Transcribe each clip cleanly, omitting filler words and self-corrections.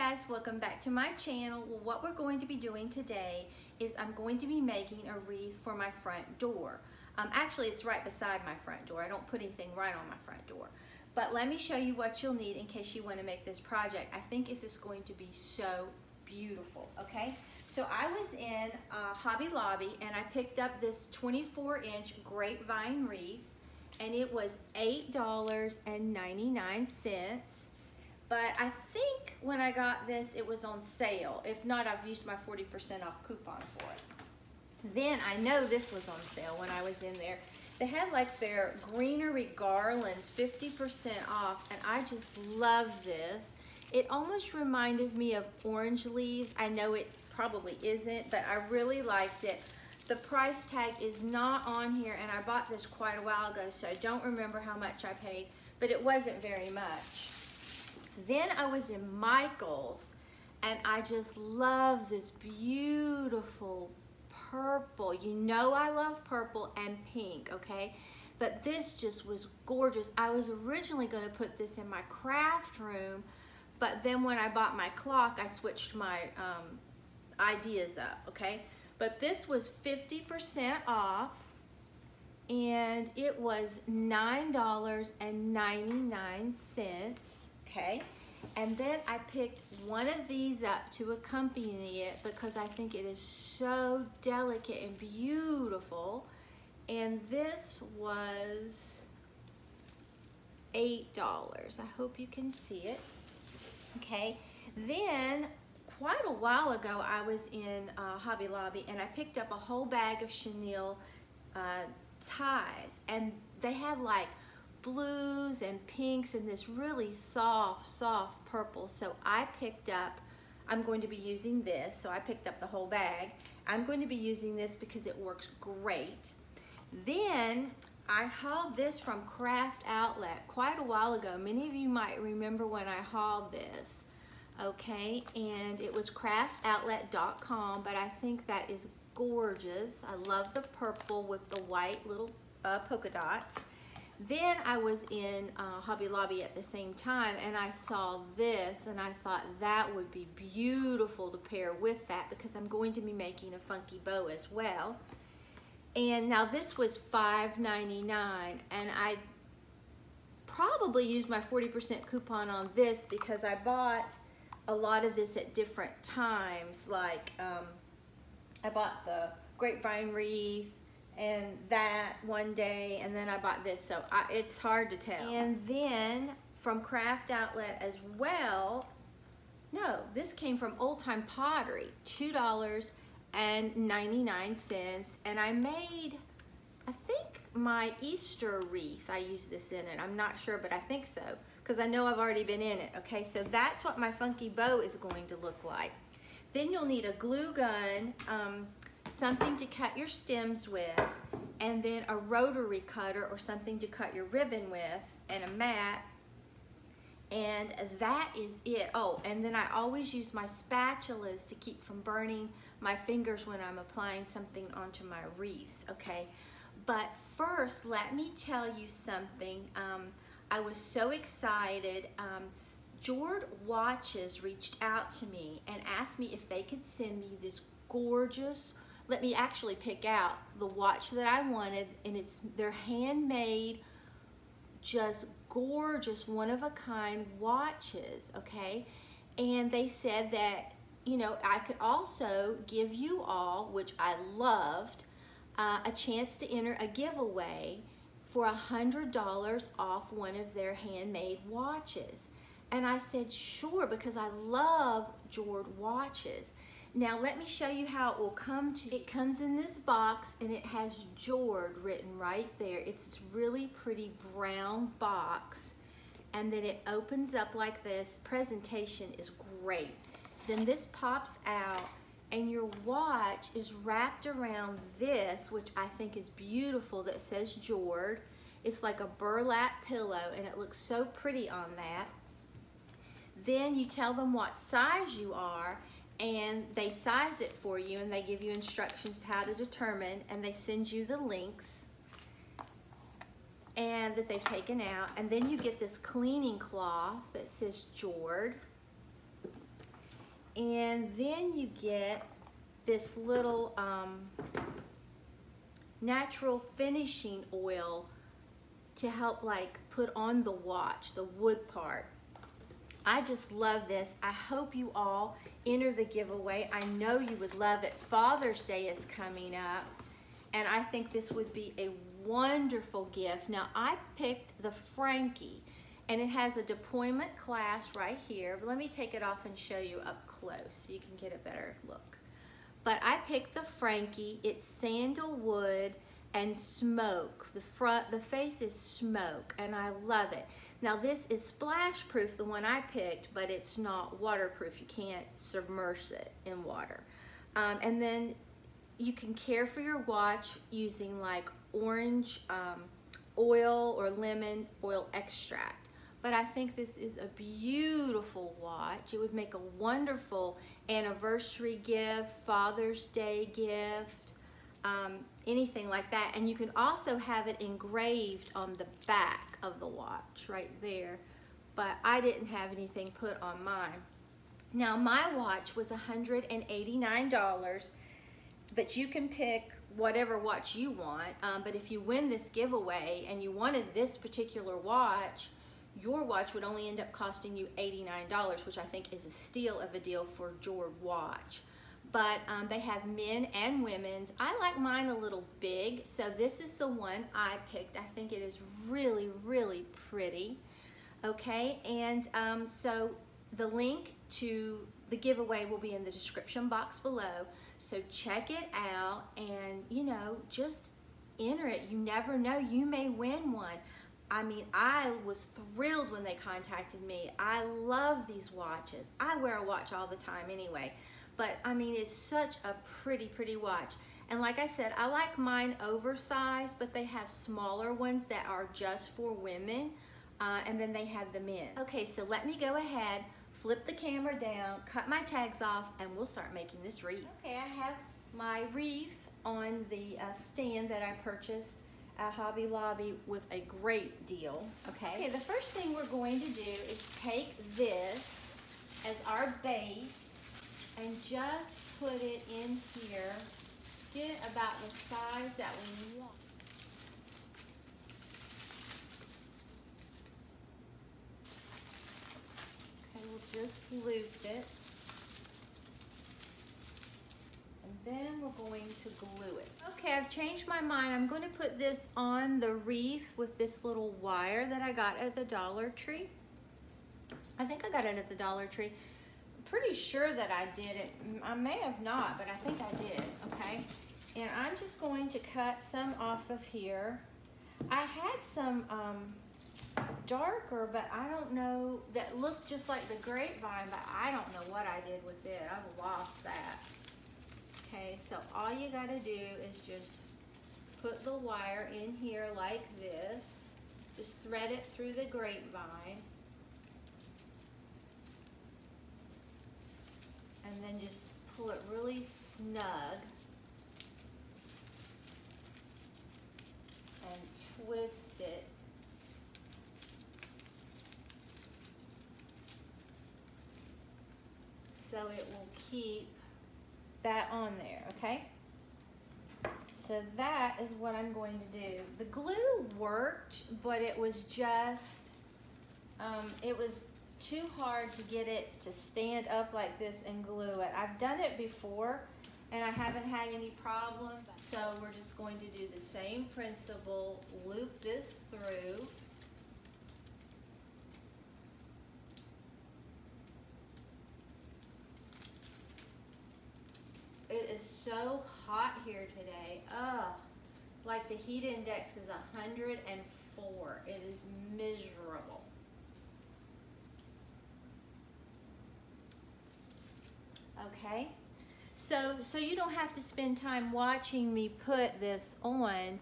guys, welcome back to my channel. Well, what we're going to be doing today is I'm going to be making a wreath for my front door. Actually, it's right beside my front door. I don't put anything right on my front door. But let me show you what you'll need in case you want to make this project. I think this is going to be so beautiful, okay? So I was in Hobby Lobby and I picked up this 24-inch grapevine wreath, and it was $8.99. But I think when I got this, it was on sale. If not, I've used my 40% off coupon for it. Then I know this was on sale when I was in there. They had like their greenery garlands 50% off, and I just love this. It almost reminded me of orange leaves. I know it probably isn't, but I really liked it. The price tag is not on here, and I bought this quite a while ago, so I don't remember how much I paid, but it wasn't very much. Then I was in Michael's, and I just love this beautiful purple. You know I love purple and pink, okay? But this just was gorgeous. I was originally going to put this in my craft room, but then when I bought my clock, I switched my ideas up, okay? But this was 50% off, and it was $9.99. Okay, and then I picked one of these up to accompany it because I think it is so delicate and beautiful. And this was $8. I hope you can see it. Okay, then quite a while ago I was in Hobby Lobby and I picked up a whole bag of chenille ties, and they had like blues and pinks and this really soft purple. So I picked up, I'm going to be using this, so I picked up the whole bag. I'm going to be using this because it works great. Then I hauled this from Craft Outlet quite a while ago. Many of you might remember when I hauled this, okay? And it was craftoutlet.com, but I think that is gorgeous. I love the purple with the white little polka dots. Then I was in Hobby Lobby at the same time, and I saw this, and I thought that would be beautiful to pair with that because I'm going to be making a funky bow as well. And now this was $5.99, and I probably used my 40% coupon on this because I bought a lot of this at different times. Like I bought the grapevine wreath and that one day, and then I bought this, so it's hard to tell. And then from Craft Outlet as well, no, this came from Old Time Pottery, $2.99, and I made, I think, my Easter wreath. I used this in it. I'm not sure, but I think so, because I know I've already been in it. Okay, so that's what my funky bow is going to look like. Then you'll need a glue gun, something to cut your stems with, and then a rotary cutter or something to cut your ribbon with, and a mat, and that is it. Oh, and then I always use my spatulas to keep from burning my fingers when I'm applying something onto my wreaths, okay? But first, let me tell you something. I was so excited. Jorde Watches reached out to me and asked me if they could send me this gorgeous, let me actually pick out the watch that I wanted, and it's their handmade, just gorgeous, one-of-a-kind watches, okay? And they said that, you know, I could also give you all, which I loved, a chance to enter a giveaway for $100 off one of their handmade watches. And I said, sure, because I love Jorde Watches. Now let me show you how it will come to. It comes in this box, and it has Jord written right there. It's this really pretty brown box, and then it opens up like this. Presentation is great. Then this pops out, and your watch is wrapped around this, which I think is beautiful, that says Jord. It's like a burlap pillow, and it looks so pretty on that. Then you tell them what size you are, and they size it for you, and they give you instructions how to determine, and they send you the links and that they've taken out. And then you get this cleaning cloth that says Jord. And then you get this little natural finishing oil to help like put on the watch, the wood part. I just love this. I hope you all enter the giveaway. I know you would love it. Father's Day is coming up, and I think this would be a wonderful gift. Now, I picked the Frankie, and it has a deployment clasp right here. But let me take it off and show you up close so you can get a better look. But I picked the Frankie. It's sandalwood and smoke. The face is smoke, and I love it. Now this is splash proof, the one I picked, but it's not waterproof. You can't submerge it in water. And then you can care for your watch using like orange oil or lemon oil extract. But I think this is a beautiful watch. It would make a wonderful anniversary gift, Father's Day gift, anything like that. And you can also have it engraved on the back of the watch right there, but I didn't have anything put on mine. Now my watch was $189, but you can pick whatever watch you want. But if you win this giveaway and you wanted this particular watch, your watch would only end up costing you $89, which I think is a steal of a deal for Jorde Watch. But they have men and women's. I like mine a little big, so this is the one I picked. I think it is really, really pretty. Okay, and so the link to the giveaway will be in the description box below. So check it out and, you know, just enter it. You never know, you may win one. I mean, I was thrilled when they contacted me. I love these watches. I wear a watch all the time anyway. But I mean, it's such a pretty, pretty watch. And like I said, I like mine oversized, but they have smaller ones that are just for women. And then they have the men. Okay, so let me go ahead, flip the camera down, cut my tags off, and we'll start making this wreath. Okay, I have my wreath on the stand that I purchased at Hobby Lobby with a great deal. Okay, the first thing we're going to do is take this as our base and just put it in here. Get it about the size that we want. Okay, we'll just loop it. And then we're going to glue it. Okay, I've changed my mind. I'm going to put this on the wreath with this little wire that I got at the Dollar Tree. I think I got it at the Dollar Tree. Pretty sure that I did it. I may have not, but I think I did, okay? And I'm just going to cut some off of here. I had some darker, but I don't know, that looked just like the grapevine, but I don't know what I did with it. I've lost that. Okay, so all you gotta do is just put the wire in here like this. Just thread it through the grapevine. And then just pull it really snug and twist it. So it will keep that on there, okay? So that is what I'm going to do. The glue worked, but it was just, it was too hard to get it to stand up like this and glue it. I've done it before and I haven't had any problem. So we're just going to do the same principle, loop this through. It is so hot here today. Oh, like the heat index is 104. It is miserable. Okay, so you don't have to spend time watching me put this on,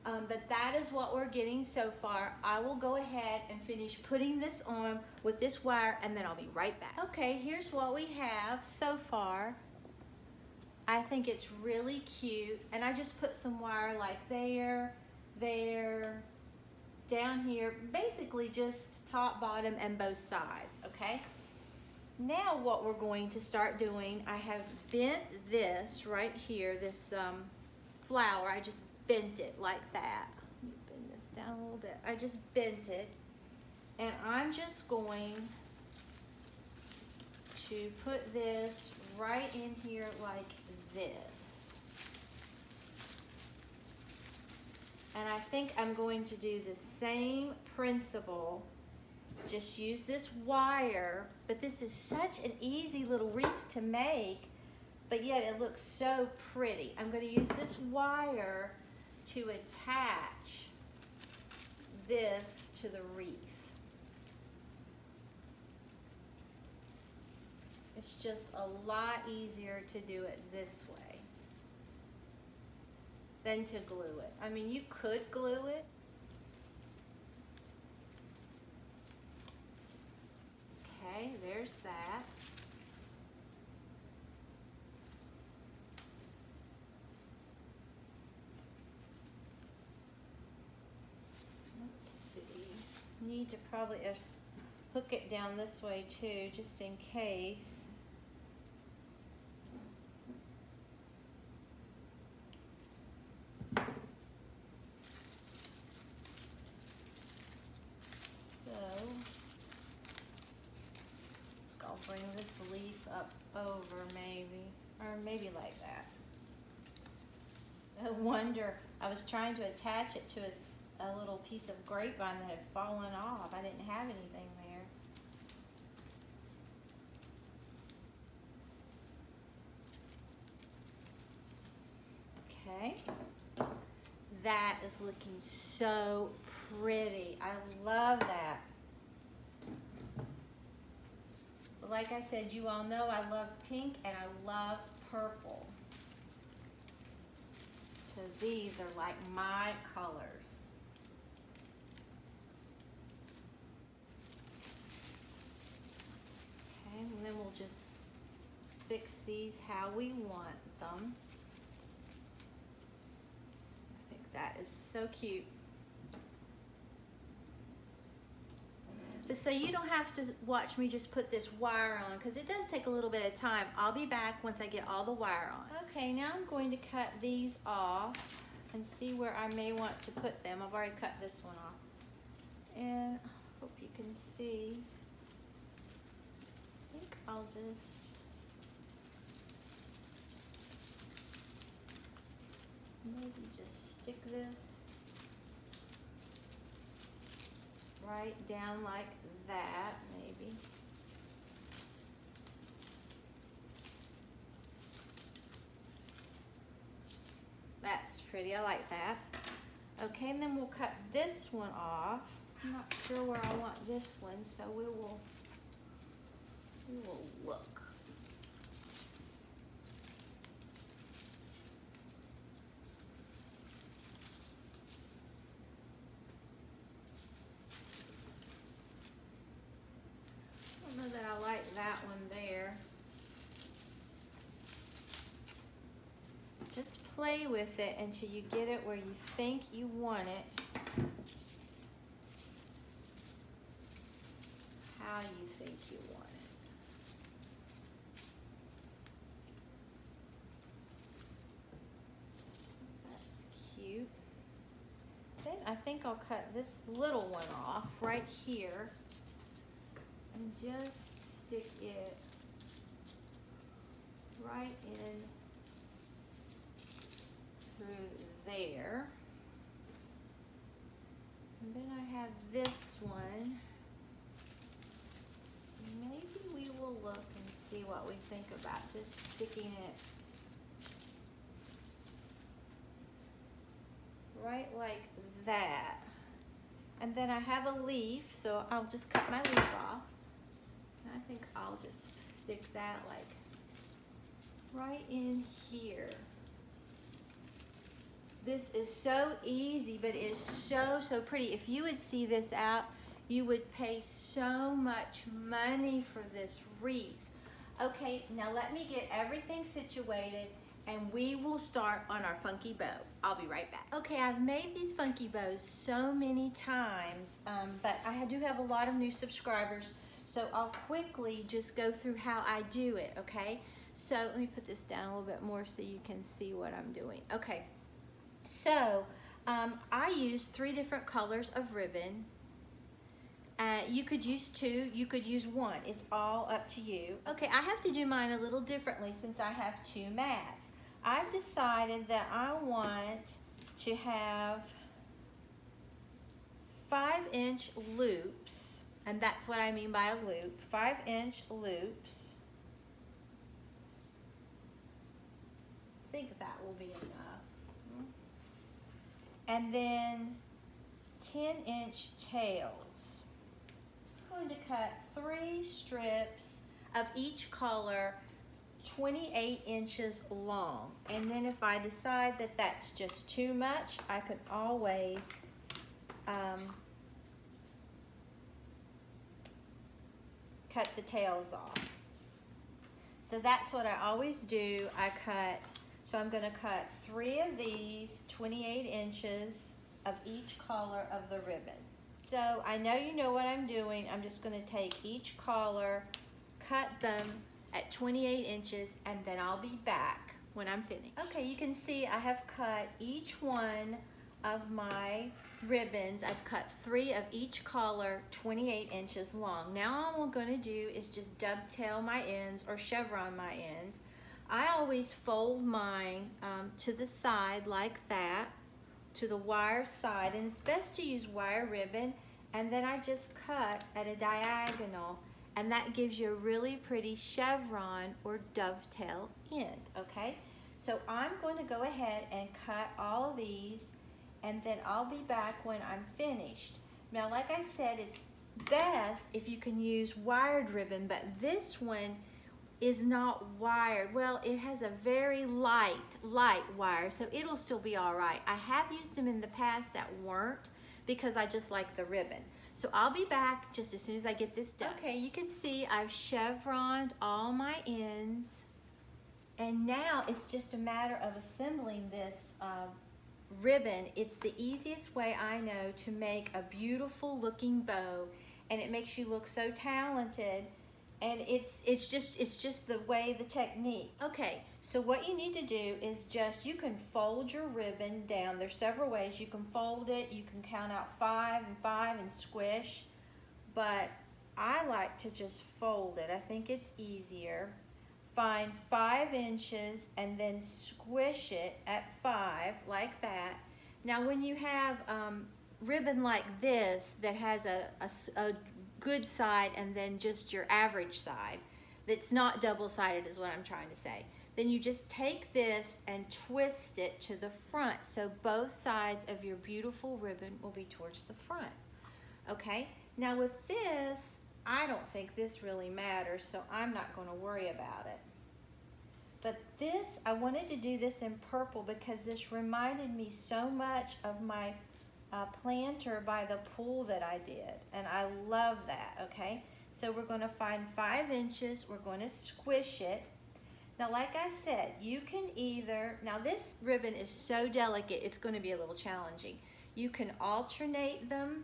but that is what we're getting so far. I will go ahead and finish putting this on with this wire and then I'll be right back. Okay, here's what we have so far. I think it's really cute, and I just put some wire like there, down here, basically just top, bottom, and both sides, okay? Now what we're going to start doing, I have bent this right here, this flower. I just bent it like that. Let me bend this down a little bit. I just bent it, and I'm just going to put this right in here like this. And I think I'm going to do the same principle. Just use this wire, but this is such an easy little wreath to make, but yet it looks so pretty. I'm going to use this wire to attach this to the wreath. It's just a lot easier to do it this way than to glue it. I mean, you could glue it. Okay, there's that. Let's see. Need to probably hook it down this way too, just in case. I'll bring this leaf up over maybe, or maybe like that. I wonder, I was trying to attach it to a little piece of grapevine that had fallen off. I didn't have anything there. Okay, that is looking so pretty. I love that. Like I said, you all know I love pink and I love purple. So these are like my colors. Okay, and then we'll just fix these how we want them. I think that is so cute. So you don't have to watch me just put this wire on, because it does take a little bit of time. I'll be back once I get all the wire on. Okay, now I'm going to cut these off and see where I may want to put them. I've already cut this one off. And I hope you can see. I think I'll just maybe just stick this right down like that, maybe. That's pretty, I like that. Okay, and then we'll cut this one off. I'm not sure where I want this one, so we will look. I know that I like that one there. Just play with it until you get it where you think you want it. How you think you want it. That's cute. Then I think I'll cut this little one off right here and just stick it right in through there. And then I have this one. Maybe we will look and see what we think about just sticking it right like that. And then I have a leaf, so I'll just cut my leaf off. And I think I'll just stick that like right in here. This is so easy, but it is so pretty. If you would see this out, you would pay so much money for this wreath. Okay, now let me get everything situated and we will start on our funky bow. I'll be right back. Okay, I've made these funky bows so many times, but I do have a lot of new subscribers. So I'll quickly just go through how I do it, okay? So let me put this down a little bit more so you can see what I'm doing. Okay, so I use 3 different colors of ribbon. You could use 2, you could use 1. It's all up to you. Okay, I have to do mine a little differently since I have 2 mats. I've decided that I want to have 5-inch loops, and that's what I mean by a loop, 5-inch loops. I think that will be enough. And then 10-inch tails. I'm going to cut 3 strips of each color 28 inches long. And then if I decide that that's just too much, I can always cut the tails off. So that's what I always do. So I'm going to cut 3 of these 28 inches of each color of the ribbon. So I know you know what I'm doing. I'm just going to take each collar, cut them at 28 inches, and then I'll be back when I'm finished. Okay, you can see I have cut each one of my ribbons. I've cut 3 of each collar 28 inches long. Now all I'm going to do is just dovetail my ends or chevron my ends. I always fold mine to the side like that, to the wire side, and it's best to use wire ribbon, and then I just cut at a diagonal, and that gives you a really pretty chevron or dovetail end, okay? So I'm going to go ahead and cut all of these, and then I'll be back when I'm finished. Now, like I said, it's best if you can use wired ribbon, but this one is not wired. Well, it has a very light wire, so it'll still be all right. I have used them in the past that weren't because I just like the ribbon. So I'll be back just as soon as I get this done. Okay, you can see I've chevroned all my ends, and now it's just a matter of assembling this ribbon. It's the easiest way I know to make a beautiful looking bow, and it makes you look so talented. And it's just the way, the technique. Okay, so what you need to do is you can fold your ribbon down. There's several ways you can fold it. You can count out 5 and 5 and squish, but I like to just fold it. I think it's easier. Find 5 inches and then squish it at 5 like that. Now when you have ribbon like this that has a good side and then just your average side that's not double-sided is what I'm trying to say, then you just take this and twist it to the front so both sides of your beautiful ribbon will be towards the front. Okay, now with this, I don't think this really matters, so I'm not going to worry about it. But this, I wanted to do this in purple because this reminded me so much of my planter by the pool that I did, and I love that. Okay, so we're going to find 5 inches, we're going to squish it. Now like I said, you can either, now this ribbon is so delicate it's going to be a little challenging. You can alternate them,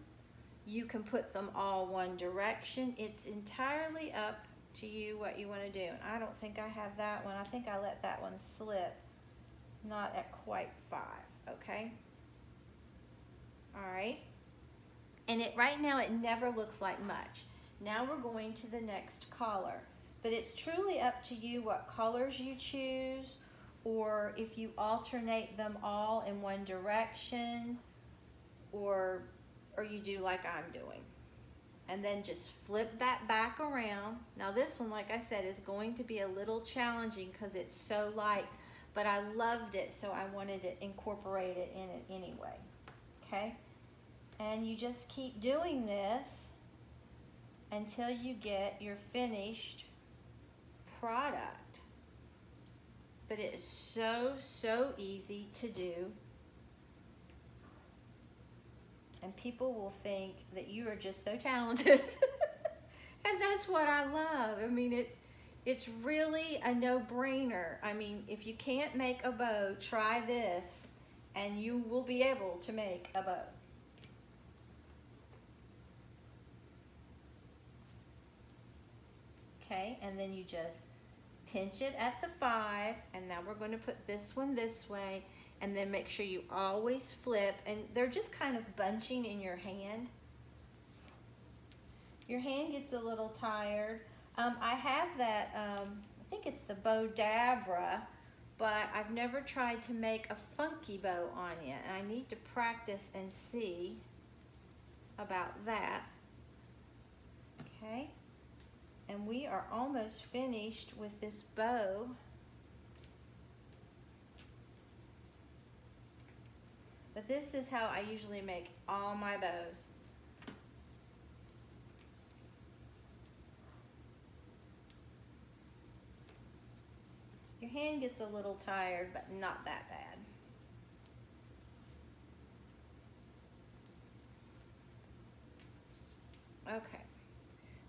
you can put them all one direction. It's entirely up to you what you want to do. And I don't think I have that one. I think I let that one slip, not at quite 5. Okay, all right, and right now it never looks like much. Now we're going to the next color, but it's truly up to you what colors you choose, or if you alternate them all in one direction, or you do like I'm doing, and then just flip that back around. Now this one, like I said, is going to be a little challenging because it's so light, but I loved it, so I wanted to incorporate it in it anyway. Okay, and you just keep doing this until you get your finished product. But it is so easy to do, and people will think that you are just so talented. And that's what I love. I mean, it's really a no-brainer. I mean, if you can't make a bow, try this and you will be able to make a bow. Okay, and then you just pinch it at the 5, and now we're going to put this one this way, and then make sure you always flip, and they're just kind of bunching in your hand. Your hand gets a little tired. I have that, I think it's the Bow Dabra, but I've never tried to make a funky bow on yet, and I need to practice and see about that. Okay, and we are almost finished with this bow. But this is how I usually make all my bows. Your hand gets a little tired, but not that bad. Okay,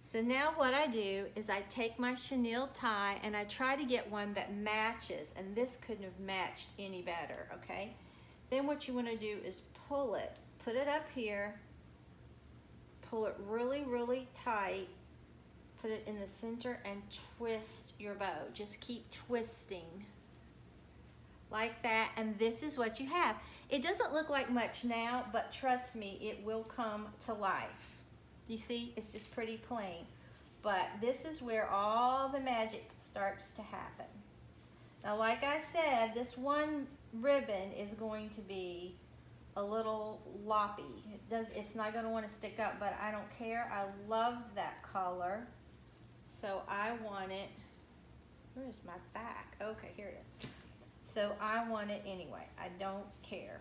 so now what I do is I take my chenille tie and I try to get one that matches, and this couldn't have matched any better, okay? Then what you want to do is pull it, put it up here, pull it really, really tight, put it in the center and twist your bow. Just keep twisting like that, and this is what you have. It doesn't look like much now, but trust me, it will come to life. You see, it's just pretty plain. But this is where all the magic starts to happen. Now, like I said, this one ribbon is going to be a little loppy. It's not going to want to stick up, but I don't care. I love that color. So I want it, where's my back? Okay, here it is. So I want it anyway. I don't care.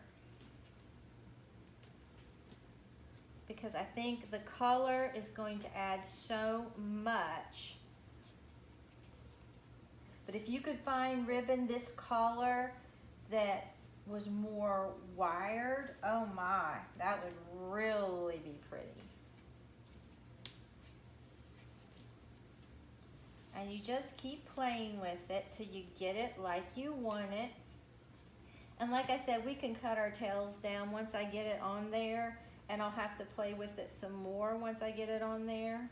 Because I think the color is going to add so much. But if you could find ribbon this color that was more wired, oh my, that would really be pretty. And you just keep playing with it till you get it like you want it. And like I said, we can cut our tails down once I get it on there, and I'll have to play with it some more once I get it on there.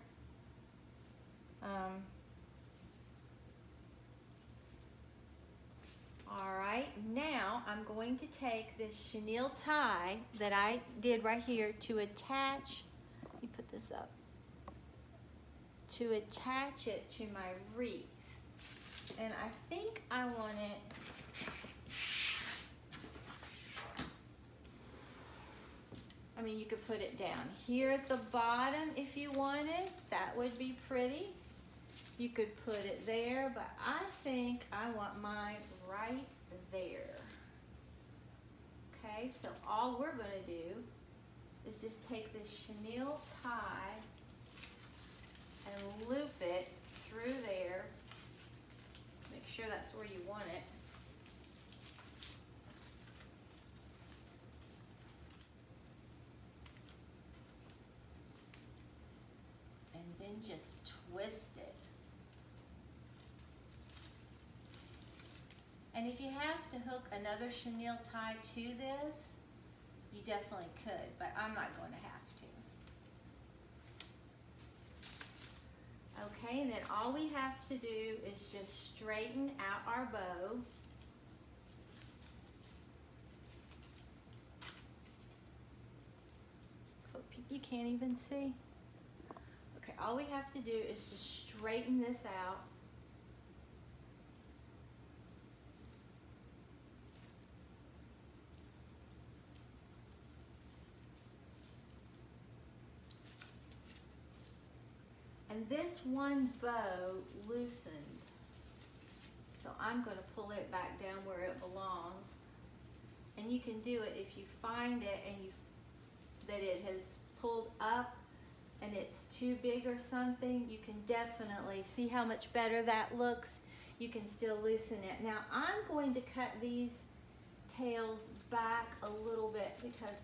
All right, now I'm going to take this chenille tie that I did right here to attach, let me put this up, to attach it to my wreath. And I think I want it, I mean, you could put it down here at the bottom if you wanted. That would be pretty. You could put it there, but I think I want mine right there. Okay, so all we're gonna do is just take this chenille tie and loop it through there. Make sure that's where you want it. And then just twist it. And if you have to hook another chenille tie to this, you definitely could, but I'm not going to have to. Okay, and then all we have to do is just straighten out our bow. Hope you can't even see. Okay, all we have to do is just straighten this out. And this one bow loosened, so I'm going to pull it back down where it belongs. And you can do it if you find it and that it has pulled up and it's too big or something. You can definitely see how much better that looks. You can still loosen it. Now I'm going to cut these tails back a little bit because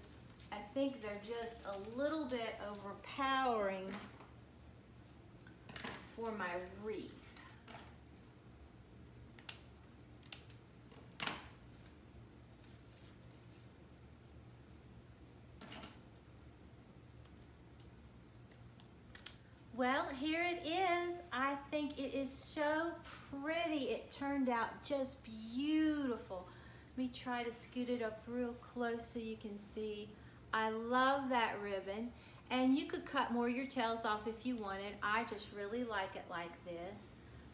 I think they're just a little bit overpowering for my wreath. Well, here it is. I think it is so pretty. It turned out just beautiful. Let me try to scoot it up real close so you can see. I love that ribbon. And you could cut more of your tails off if you wanted. I just really like it like this.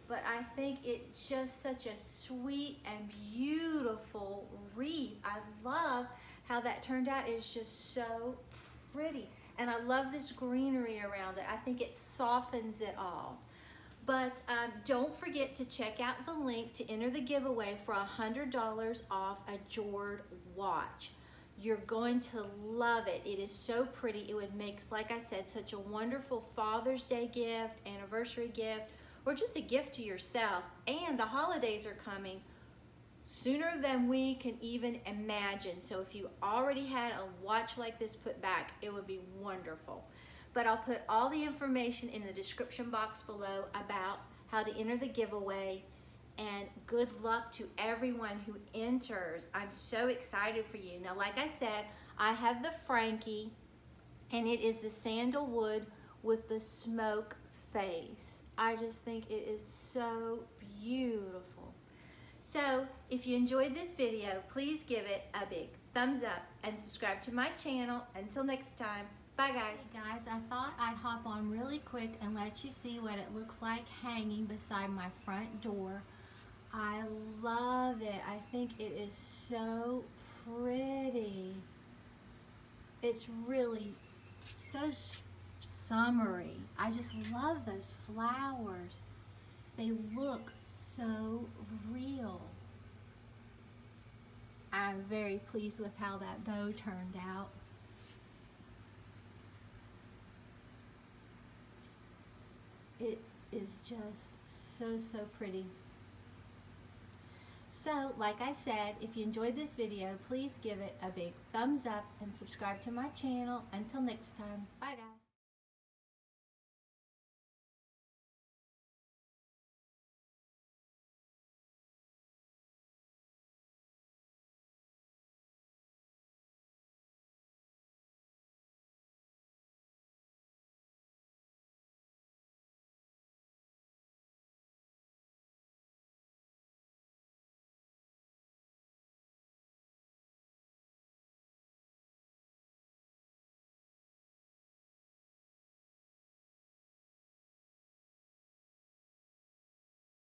But I think it's just such a sweet and beautiful wreath. I love how that turned out. It's just so pretty. And I love this greenery around it. I think it softens it all. But don't forget to check out the link to enter the giveaway for $100 off a Jorde watch. You're going to love it. It is so pretty. It would make, like I said, such a wonderful Father's Day gift, anniversary gift, or just a gift to yourself. And the holidays are coming sooner than we can even imagine. So if you already had a watch like this put back, it would be wonderful. But I'll put all the information in the description box below about how to enter the giveaway. And good luck to everyone who enters. I'm so excited for you. Now, like I said, I have the Frankie, and it is the sandalwood with the smoke face. I just think it is so beautiful. So, if you enjoyed this video, please give it a big thumbs up and subscribe to my channel. Until next time, bye guys. Hey guys, I thought I'd hop on really quick and let you see what it looks like hanging beside my front door. I love it. I think it is so pretty. It's really so summery. I just love those flowers. They look so real. I'm very pleased with how that bow turned out. It is just so pretty. So, like I said, if you enjoyed this video, please give it a big thumbs up and subscribe to my channel. Until next time, bye guys.